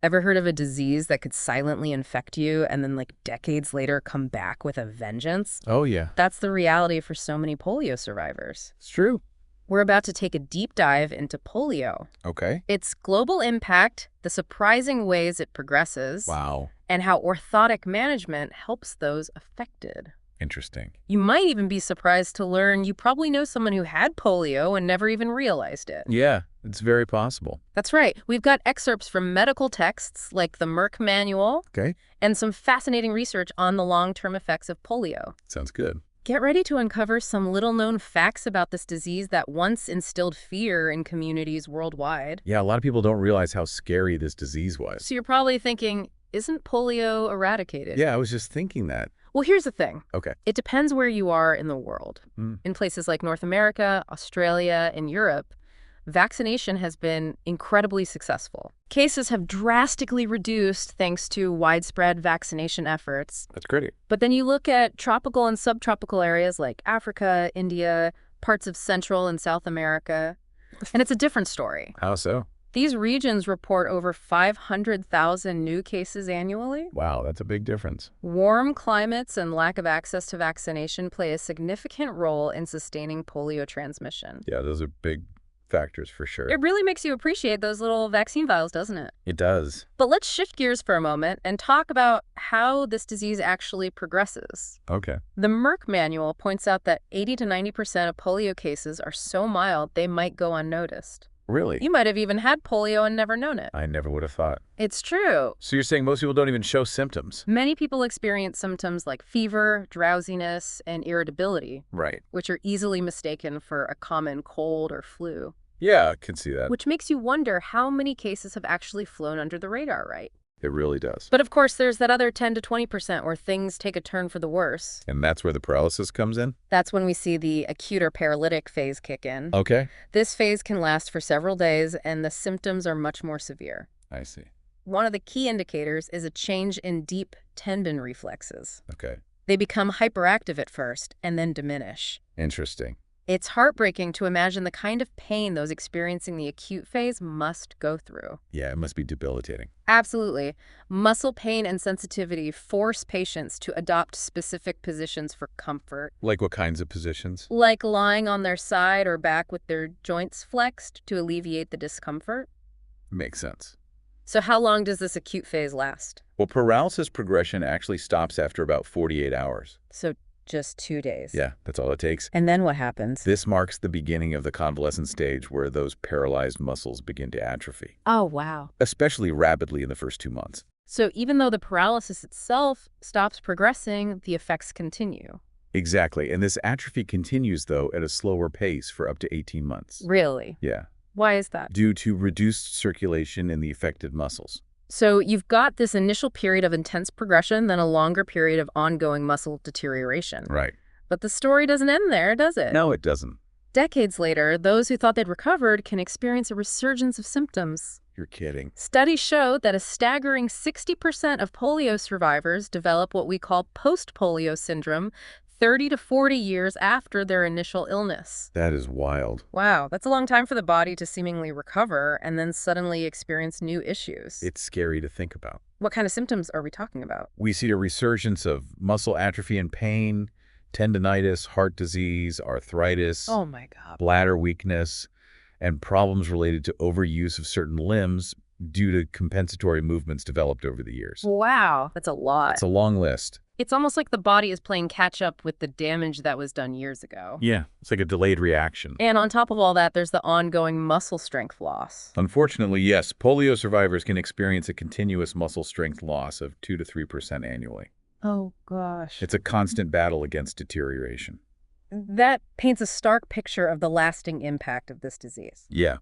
Ever heard of a disease that could silently infect you and then, like, decades later come back with a vengeance? Oh, yeah. That's the reality for so many polio survivors. It's true. We're about to take a deep dive into polio, Okay. its global impact, the surprising ways it progresses, Wow. and how orthotic management helps those affected. Interesting. You might even be surprised to learn you probably know someone who had polio and never even realized it. Yeah, it's very possible. That's right. We've got excerpts from medical texts like the Merck Manual Okay. and some fascinating research on the long-term effects of polio. Sounds good. Get ready to uncover some little-known facts about this disease that once instilled fear in communities worldwide. Yeah, a lot of people don't realize how scary this disease was. So you're probably thinking, isn't polio eradicated? Yeah, I was just thinking that. Well, here's the thing. Okay. It depends where you are in the world. In places like North America, Australia, and Europe, vaccination has been incredibly successful. Cases have drastically reduced thanks to widespread vaccination efforts. That's great. But then you look at tropical and subtropical areas like Africa, India, parts of Central and South America, and it's a different story. How so? These regions report over 500,000 new cases annually. Wow, that's a big difference. Warm climates and lack of access to vaccination play a significant role in sustaining polio transmission. Yeah, those are big factors for sure. It really makes you appreciate those little vaccine vials, doesn't it? It does. But let's shift gears for a moment and talk about how this disease actually progresses. Okay. The Merck Manual points out that 80 to 90% of polio cases are so mild they might go unnoticed. Really? You might have even had polio and never known it. I never would have thought. It's true. So you're saying most people don't even show symptoms? Many people experience symptoms like fever, drowsiness, and irritability, Right. which are easily mistaken for a common cold or flu. Yeah, I can see that. Which makes you wonder how many cases have actually flown under the radar, right? It really does. But of course, there's that other 10 to 20% where things take a turn for the worse. And that's where the paralysis comes in? That's when we see the acute or paralytic phase kick in. Okay. This phase can last for several days, and the symptoms are much more severe. I see. One of the key indicators is a change in deep tendon reflexes. Okay. They become hyperactive at first and then diminish. Interesting. It's heartbreaking to imagine the kind of pain those experiencing the acute phase must go through. Yeah, it must be debilitating. Absolutely. Muscle pain and sensitivity force patients to adopt specific positions for comfort, Like what kinds of positions? like lying on their side or back with their joints flexed to alleviate the discomfort. Makes sense. So how long does this acute phase last? Well, paralysis progression actually stops after about 48 hours. So just 2 days. Yeah, that's all it takes. And then what happens? This marks the beginning of the convalescent stage where those paralyzed muscles begin to atrophy, Oh, wow. especially rapidly in the first 2 months. So even though the paralysis itself stops progressing, the effects continue. Exactly. And this atrophy continues, though, at a slower pace for up to 18 months. Really? Yeah, Why is that? due to reduced circulation in the affected muscles. So you've got this initial period of intense progression, then a longer period of ongoing muscle deterioration. Right. But the story doesn't end there, does it? No, it doesn't. Decades later, those who thought they'd recovered can experience a resurgence of symptoms. You're kidding. Studies show that a staggering 60% of polio survivors develop what we call post-polio syndrome 30 to 40 years after their initial illness. That is wild. Wow, that's a long time for the body to seemingly recover and then suddenly experience new issues. It's scary to think about. What kind of symptoms are we talking about? We see a resurgence of muscle atrophy and pain, tendinitis, heart disease, arthritis, Oh my God. bladder weakness, and problems related to overuse of certain limbs due to compensatory movements developed over the years. Wow, that's a lot. It's a long list. It's almost like the body is playing catch up with the damage that was done years ago. Yeah, it's like a delayed reaction. And on top of all that, there's the ongoing muscle strength loss. Unfortunately, yes, polio survivors can experience a continuous muscle strength loss of 2 to 3% annually. Oh gosh. It's a constant battle against deterioration. That paints a stark picture of the lasting impact of this disease. Yeah,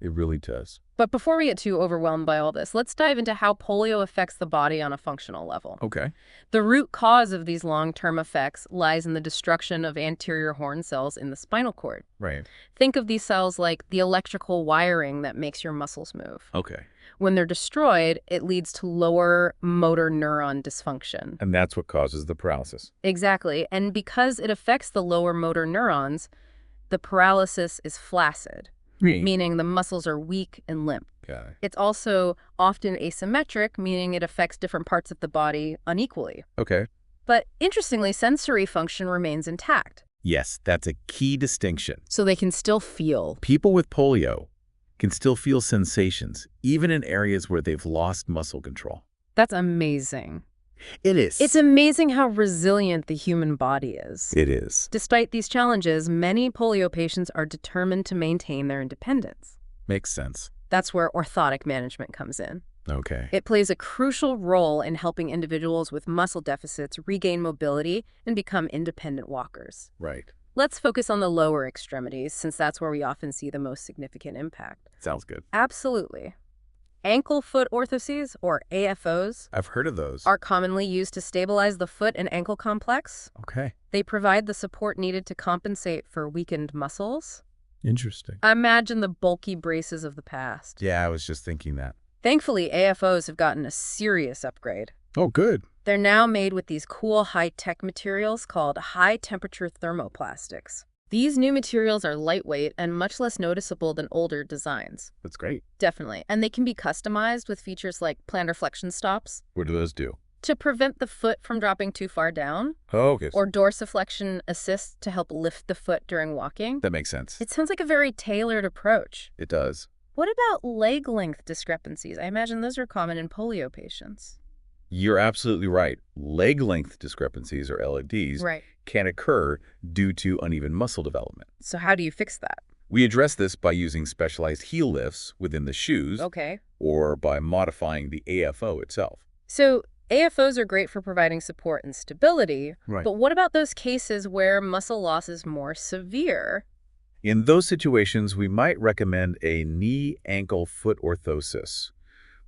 it really does. But before we get too overwhelmed by all this, let's dive into how polio affects the body on a functional level. Okay. The root cause of these long-term effects lies in the destruction of anterior horn cells in the spinal cord. Right. Think of these cells like the electrical wiring that makes your muscles move. Okay. When they're destroyed, it leads to lower motor neuron dysfunction. And that's what causes the paralysis. Exactly. And because it affects the lower motor neurons, the paralysis is flaccid. meaning the muscles are weak and limp. Got it. It's also often asymmetric, meaning it affects different parts of the body unequally. Okay. But interestingly, sensory function remains intact. Yes, that's a key distinction. So they can still feel. People with polio can still feel sensations, even in areas where they've lost muscle control. That's amazing. It is. It's amazing how resilient the human body is. It is. Despite these challenges, many polio patients are determined to maintain their independence. Makes sense. That's where orthotic management comes in. Okay. It plays a crucial role in helping individuals with muscle deficits regain mobility and become independent walkers. Right. Let's focus on the lower extremities, since that's where we often see the most significant impact. Sounds good. Absolutely. Ankle foot orthoses, or AFOs, I've heard of those. are commonly used to stabilize the foot and ankle complex. Okay. They provide the support needed to compensate for weakened muscles. Interesting. Imagine the bulky braces of the past. Yeah, I was just thinking that. Thankfully, AFOs have gotten a serious upgrade. Oh, good. They're now made with these cool high-tech materials called high-temperature thermoplastics. These new materials are lightweight and much less noticeable than older designs. That's great. Definitely. And they can be customized with features like plantar flexion stops What do those do? to prevent the foot from dropping too far down, Oh, okay. or dorsiflexion assists to help lift the foot during walking. That makes sense. It sounds like a very tailored approach. It does. What about leg length discrepancies? I imagine those are common in polio patients. You're absolutely right. Leg length discrepancies, or LLDs, Right. can occur due to uneven muscle development. So how do you fix that? We address this by using specialized heel lifts within the shoes Okay. or by modifying the AFO itself. So AFOs are great for providing support and stability, Right. but what about those cases where muscle loss is more severe? In those situations, we might recommend a knee ankle foot orthosis,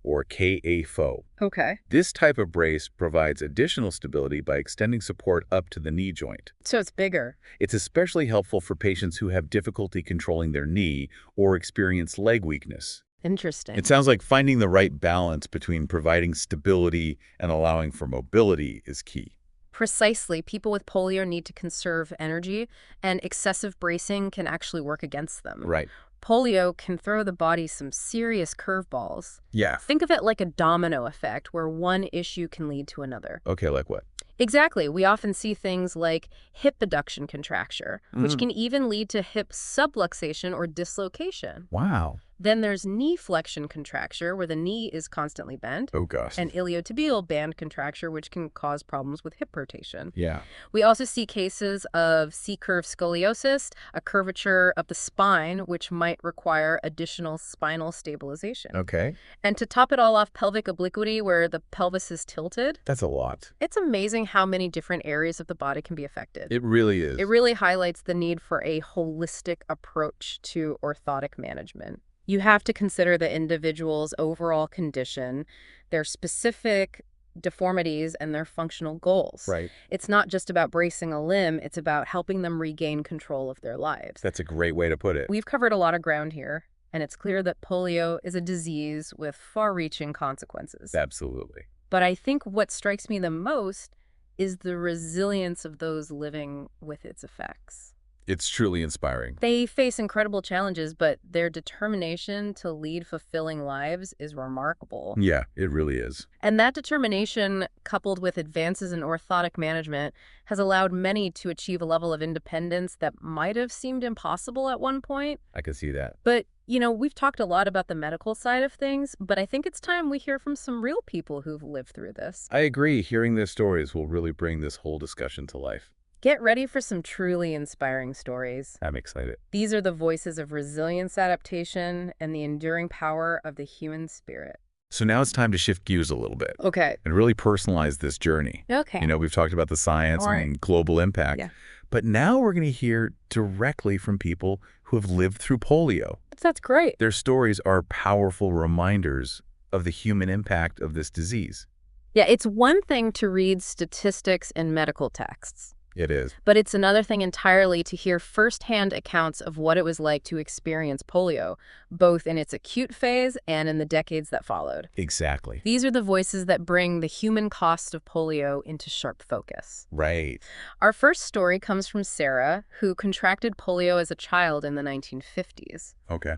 or KAFO. Okay. This type of brace provides additional stability by extending support up to the knee joint. So it's bigger. It's especially helpful for patients who have difficulty controlling their knee or experience leg weakness. Interesting. It sounds like finding the right balance between providing stability and allowing for mobility is key. Precisely. People with polio need to conserve energy, and excessive bracing can actually work against them. Right. Polio can throw the body some serious curveballs. Yeah. Think of it like a domino effect where one issue can lead to another. Okay, like what? Exactly. We often see things like hip abduction contracture, which can even lead to hip subluxation or dislocation. Wow. Then there's knee flexion contracture, where the knee is constantly bent, Oh, gosh. and iliotibial band contracture, which can cause problems with hip rotation. Yeah. We also see cases of C-curve scoliosis, a curvature of the spine, which might require additional spinal stabilization. Okay. And to top it all off, pelvic obliquity, where the pelvis is tilted. That's a lot. It's amazing how many different areas of the body can be affected. It really is. It really highlights the need for a holistic approach to orthotic management. You have to consider the individual's overall condition, their specific deformities, and their functional goals. Right. It's not just about bracing a limb, it's about helping them regain control of their lives. That's a great way to put it. We've covered a lot of ground here, and it's clear that polio is a disease with far-reaching consequences. Absolutely. But I think what strikes me the most is the resilience of those living with its effects. It's truly inspiring. They face incredible challenges, but their determination to lead fulfilling lives is remarkable. Yeah, it really is. And that determination, coupled with advances in orthotic management, has allowed many to achieve a level of independence that might have seemed impossible at one point. I can see that. But, we've talked a lot about the medical side of things, but I think it's time we hear from some real people who've lived through this. I agree. Hearing their stories will really bring this whole discussion to life. Get ready for some truly inspiring stories. I'm excited. These are the voices of resilience, adaptation, and the enduring power of the human spirit. So now it's time to shift gears a little bit Okay. and really personalize this journey. Okay. We've talked about the science All right. and global impact, Yeah. but now we're going to hear directly from people who have lived through polio. That's great. Their stories are powerful reminders of the human impact of this disease. Yeah, it's one thing to read statistics in medical texts. It is. But it's another thing entirely to hear firsthand accounts of what it was like to experience polio, both in its acute phase and in the decades that followed. Exactly. These are the voices that bring the human cost of polio into sharp focus. Right. Our first story comes from Sarah, who contracted polio as a child in the 1950s. Okay.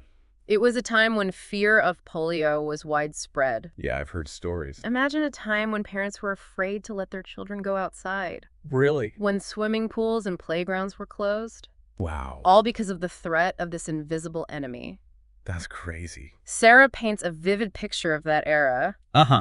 It was a time when fear of polio was widespread. Yeah, I've heard stories. Imagine a time when parents were afraid to let their children go outside. Really? When swimming pools and playgrounds were closed. Wow. All because of the threat of this invisible enemy. That's crazy. Sarah paints a vivid picture of that era.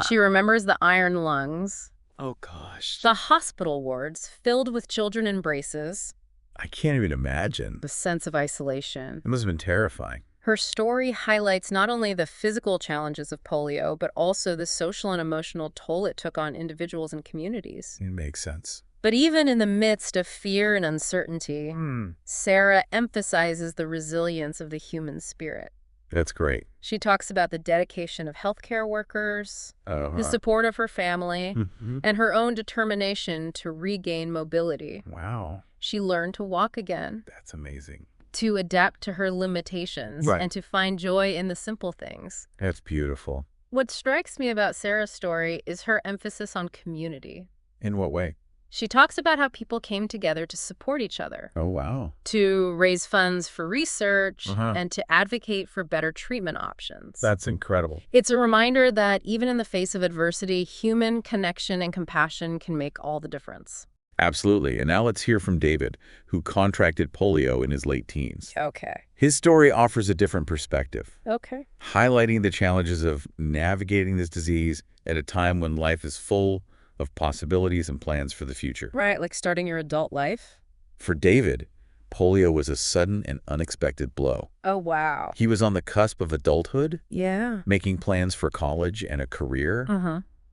She remembers the iron lungs. Oh, gosh. The hospital wards filled with children in braces. I can't even imagine. The sense of isolation. It must have been terrifying. Her story highlights not only the physical challenges of polio, but also the social and emotional toll it took on individuals and communities. It makes sense. But even in the midst of fear and uncertainty, Sarah emphasizes the resilience of the human spirit. That's great. She talks about the dedication of healthcare workers, the support of her family, and her own determination to regain mobility. Wow. She learned to walk again. That's amazing. To adapt to her limitations and to find joy in the simple things. That's beautiful. What strikes me about Sarah's story is her emphasis on community. In what way? She talks about how people came together to support each other. Oh, wow. To raise funds for research and to advocate for better treatment options. That's incredible. It's a reminder that even in the face of adversity, human connection and compassion can make all the difference. Absolutely. And now let's hear from David, who contracted polio in his late teens. Okay. His story offers a different perspective, Okay. highlighting the challenges of navigating this disease at a time when life is full of possibilities and plans for the future. Right, like starting your adult life? For David, polio was a sudden and unexpected blow. Oh, wow. He was on the cusp of adulthood, Yeah. making plans for college and a career,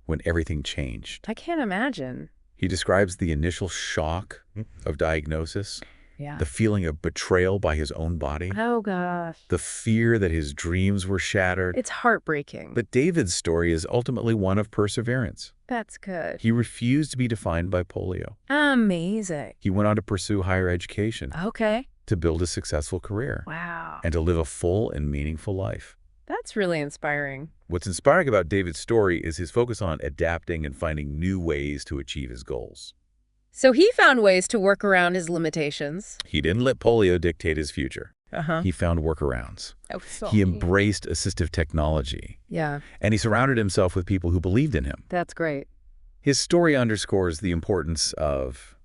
when everything changed. I can't imagine. He describes the initial shock of diagnosis, Yeah. the feeling of betrayal by his own body, Oh, gosh. the fear that his dreams were shattered. It's heartbreaking. But David's story is ultimately one of perseverance. That's good. He refused to be defined by polio. Amazing. He went on to pursue higher education, Okay. to build a successful career, Wow. and to live a full and meaningful life. That's really inspiring. What's inspiring about David's story is his focus on adapting and finding new ways to achieve his goals. So he found ways to work around his limitations. He didn't let polio dictate his future. He found workarounds. Oh, so He embraced assistive technology, Yeah, and he surrounded himself with people who believed in him. that's great. His story underscores the importance of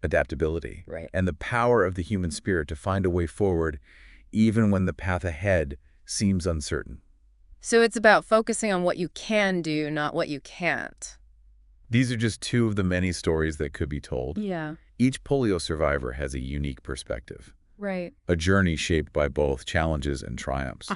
adaptability Right. and the power of the human spirit to find a way forward even when the path ahead seems uncertain. So it's about focusing on what you can do, not what you can't. These are just two of the many stories that could be told. Yeah. Each polio survivor has a unique perspective, Right. a journey shaped by both challenges and triumphs.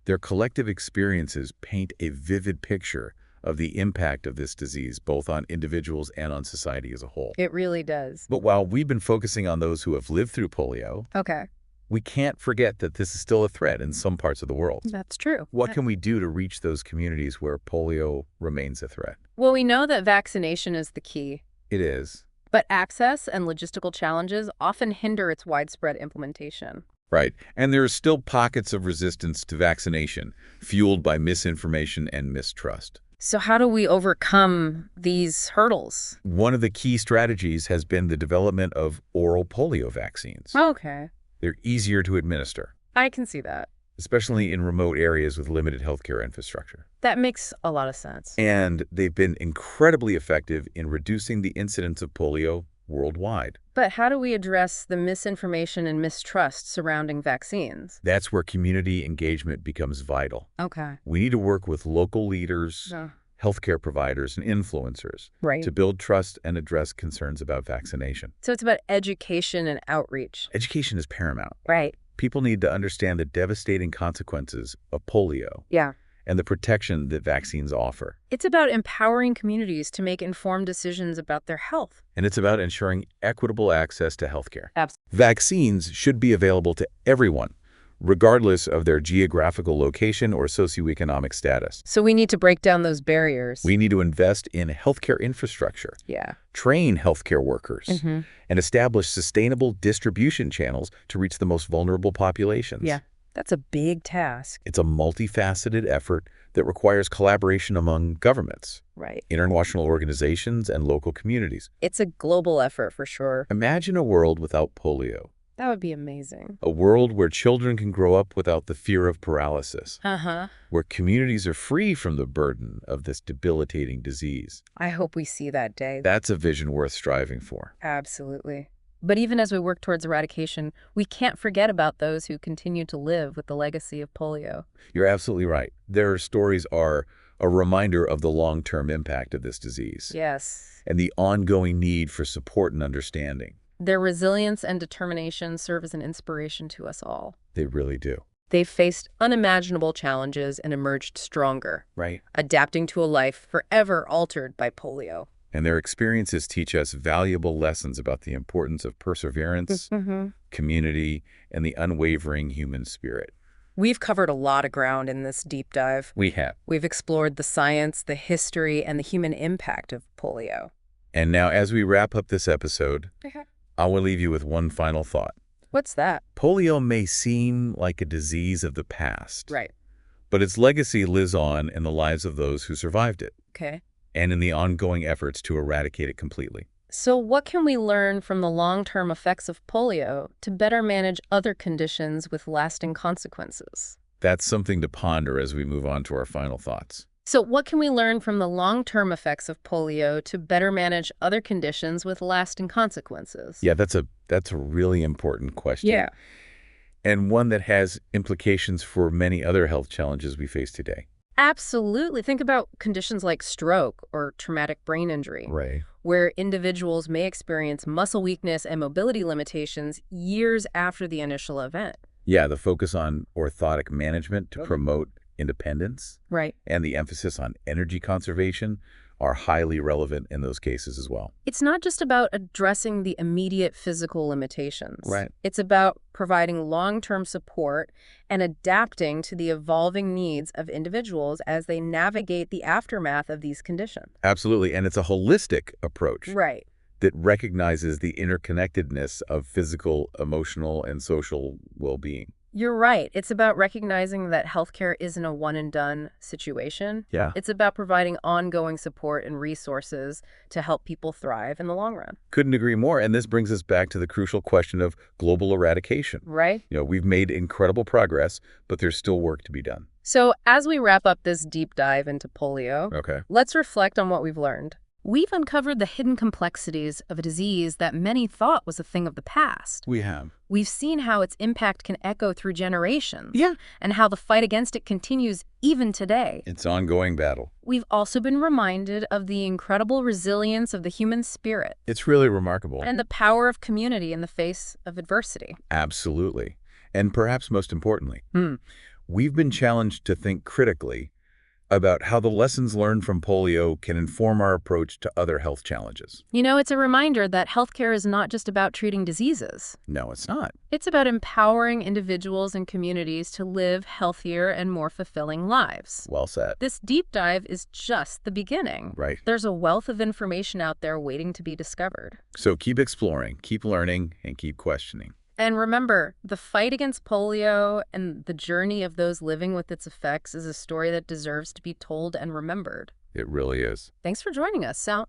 Their collective experiences paint a vivid picture of the impact of this disease, both on individuals and on society as a whole. It really does. But while we've been focusing on those who have lived through polio, Okay. we can't forget that this is still a threat in some parts of the world. That's true. What can we do to reach those communities where polio remains a threat? Well, we know that vaccination is the key, It is. but access and logistical challenges often hinder its widespread implementation. Right. And there are still pockets of resistance to vaccination, fueled by misinformation and mistrust. So how do we overcome these hurdles? One of the key strategies has been the development of oral polio vaccines. Okay. They're easier to administer, I can see that. especially in remote areas with limited healthcare infrastructure. That makes a lot of sense. And they've been incredibly effective in reducing the incidence of polio worldwide. But how do we address the misinformation and mistrust surrounding vaccines? That's where community engagement becomes vital. Okay. We need to work with local leaders, healthcare providers, and influencers Right. to build trust and address concerns about vaccination. So it's about education and outreach. Education is paramount. Right. People need to understand the devastating consequences of polio Yeah. and the protection that vaccines offer. It's about empowering communities to make informed decisions about their health. And it's about ensuring equitable access to healthcare. Absolutely. Vaccines should be available to everyone, regardless of their geographical location or socioeconomic status. So we need to break down those barriers. We need to invest in healthcare infrastructure, train healthcare workers, and establish sustainable distribution channels to reach the most vulnerable populations. Yeah, that's a big task. It's a multifaceted effort that requires collaboration among governments, international organizations, and local communities. It's a global effort for sure. Imagine a world without polio. That would be amazing. A world where children can grow up without the fear of paralysis. Where communities are free from the burden of this debilitating disease. I hope we see that day. That's a vision worth striving for. Absolutely. But even as we work towards eradication, we can't forget about those who continue to live with the legacy of polio. You're absolutely right. Their stories are a reminder of the long-term impact of this disease. Yes. And the ongoing need for support and understanding. Their resilience and determination serve as an inspiration to us all. They really do. They've faced unimaginable challenges and emerged stronger. Adapting to a life forever altered by polio. And their experiences teach us valuable lessons about the importance of perseverance, community, and the unwavering human spirit. We've covered a lot of ground in this deep dive. We have. We've explored the science, the history, and the human impact of polio. And now, as we wrap up this episode, I will leave you with one final thought. What's that? Polio may seem like a disease of the past. But its legacy lives on in the lives of those who survived it. And in the ongoing efforts to eradicate it completely. So what can we learn from the long-term effects of polio to better manage other conditions with lasting consequences? That's something to ponder as we move on to our final thoughts. So what can we learn from the long-term effects of polio to better manage other conditions with lasting consequences? Yeah, that's a really important question. And one that has implications for many other health challenges we face today. Absolutely. Think about conditions like stroke or traumatic brain injury, where individuals may experience muscle weakness and mobility limitations years after the initial event. Yeah, the focus on orthotic management to promote independence and the emphasis on energy conservation are highly relevant in those cases as well. It's not just about addressing the immediate physical limitations. It's about providing long-term support and adapting to the evolving needs of individuals as they navigate the aftermath of these conditions. Absolutely, and it's a holistic approach. That recognizes the interconnectedness of physical, emotional, and social well-being. You're right. It's about recognizing that healthcare isn't a one-and-done situation. It's about providing ongoing support and resources to help people thrive in the long run. Couldn't agree more. And this brings us back to the crucial question of global eradication. You know, we've made incredible progress, but there's still work to be done. So as we wrap up this deep dive into polio, let's reflect on what we've learned. We've uncovered the hidden complexities of a disease that many thought was a thing of the past. We have. We've seen how its impact can echo through generations. And how the fight against it continues even today. It's an ongoing battle. We've also been reminded of the incredible resilience of the human spirit. It's really remarkable. And the power of community in the face of adversity. Absolutely. And perhaps most importantly, we've been challenged to think critically about how the lessons learned from polio can inform our approach to other health challenges. You know, it's a reminder that healthcare is not just about treating diseases. No, it's not. It's about empowering individuals and communities to live healthier and more fulfilling lives. Well said. This deep dive is just the beginning. There's a wealth of information out there waiting to be discovered. So keep exploring, keep learning, and keep questioning. And remember, the fight against polio and the journey of those living with its effects is a story that deserves to be told and remembered. It really is. Thanks for joining us, Sal.